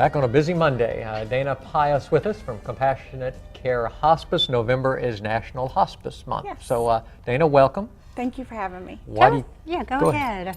Back on a busy Monday. Dana Pias with us from Compassionate Care Hospice. November is National Hospice Month. Yes. So Dana, welcome. Thank you for having me. Why Go ahead.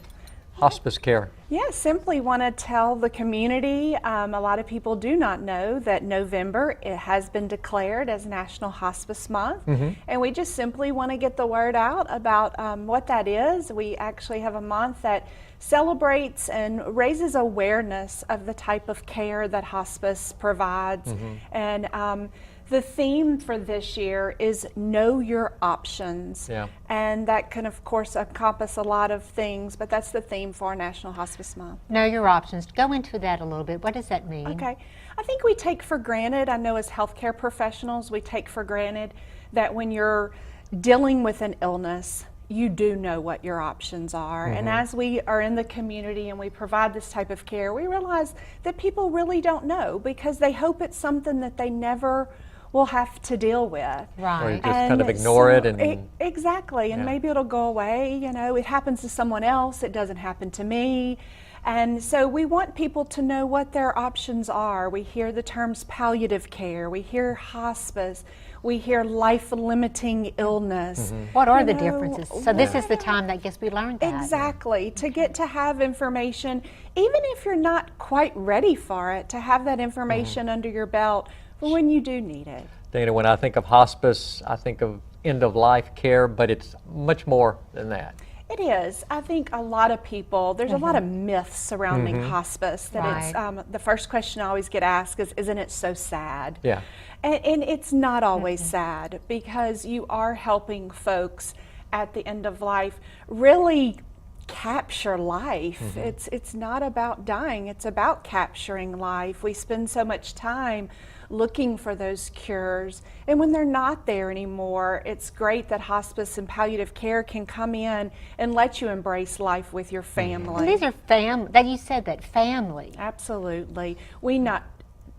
Hospice care. Yeah, simply want to tell the community, a lot of people do not know that November it has been declared as National Hospice Month. And we just simply want to get the word out about what that is. We actually have a month that celebrates and raises awareness of the type of care that hospice provides. And the theme for this year is Know Your Options. Yeah. And that can, of course, encompass a lot of things, but that's the theme for National Hospice Month. Know your options. Go into that a little bit. What does that mean? Okay. I think we take for granted, I know as healthcare professionals, we take for granted that when you're dealing with an illness, you do know what your options are. And as we are in the community and we provide this type of care, we realize that people really don't know because they hope it's something that they never will have to deal with. Right. Or you just kind of ignore it and exactly, and Yeah. maybe it'll go away. You know, it happens to someone else, it doesn't happen to me. And so we want people to know what their options are. We hear the terms palliative care, we hear hospice, we hear life-limiting illness. What are You the know, differences? So this is the time that guess we learned that. Exactly, to get to have information, even if you're not quite ready for it, to have that information under your belt for when you do need it. Dana, when I think of hospice, I think of end-of-life care, but it's much more than that. It is. I think a lot of people, there's a lot of myths surrounding hospice. That it's the first question I always get asked is, isn't it so sad? Yeah. And it's not always sad because you are helping folks at the end of life really capture life. It's not about dying, it's about capturing life. We spend so much time looking for those cures, and when they're not there anymore, it's great that hospice and palliative care can come in and let you embrace life with your family. And these are that you said that family. Absolutely.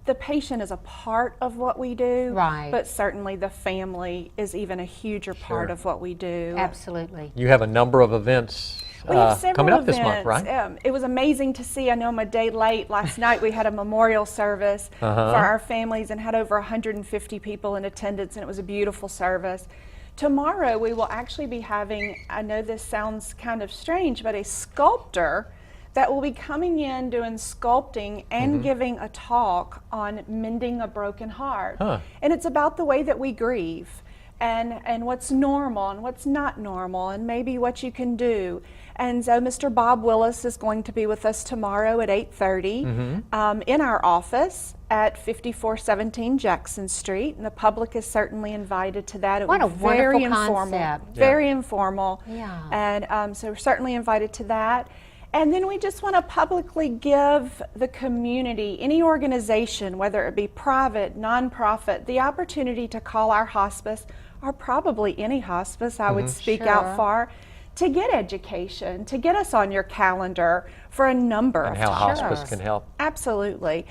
The patient is a part of what we do, Right. but certainly the family is even a huger part of what we do. Absolutely. You have a number of events We have several coming up events. this month, right? It was amazing to see. I know I'm a day late. Last night we had a memorial service for our families and had over 150 people in attendance, and it was a beautiful service. Tomorrow we will actually be having, I know this sounds kind of strange, but a sculptor that will be coming in doing sculpting and giving a talk on mending a broken heart. And it's about the way that we grieve and what's normal and what's not normal and maybe what you can do. And so Mr. Bob Willis is going to be with us tomorrow at 8:30 in our office at 5417 Jackson Street, and the public is certainly invited to that. It What was a very wonderful informal, concept. very informal. Yeah. And so we're certainly invited to that. And then we just want to publicly give the community, any organization, whether it be private, nonprofit, the opportunity to call our hospice, or probably any hospice I would speak out for, to get education, to get us on your calendar for a number And of how times. hospice can help. Absolutely.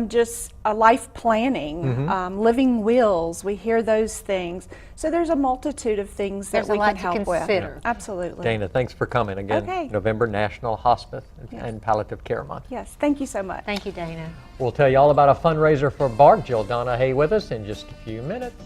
Just a life planning, living wills, we hear those things. So there's a multitude of things that There's a we lot can to help consider. with. Absolutely. Dana, thanks for coming again. Okay. November National Hospice Yes. and Palliative Care Month. Yes, thank you so much. Thank you, Dana. We'll tell you all about a fundraiser for BART. Jill Donahue with us in just a few minutes.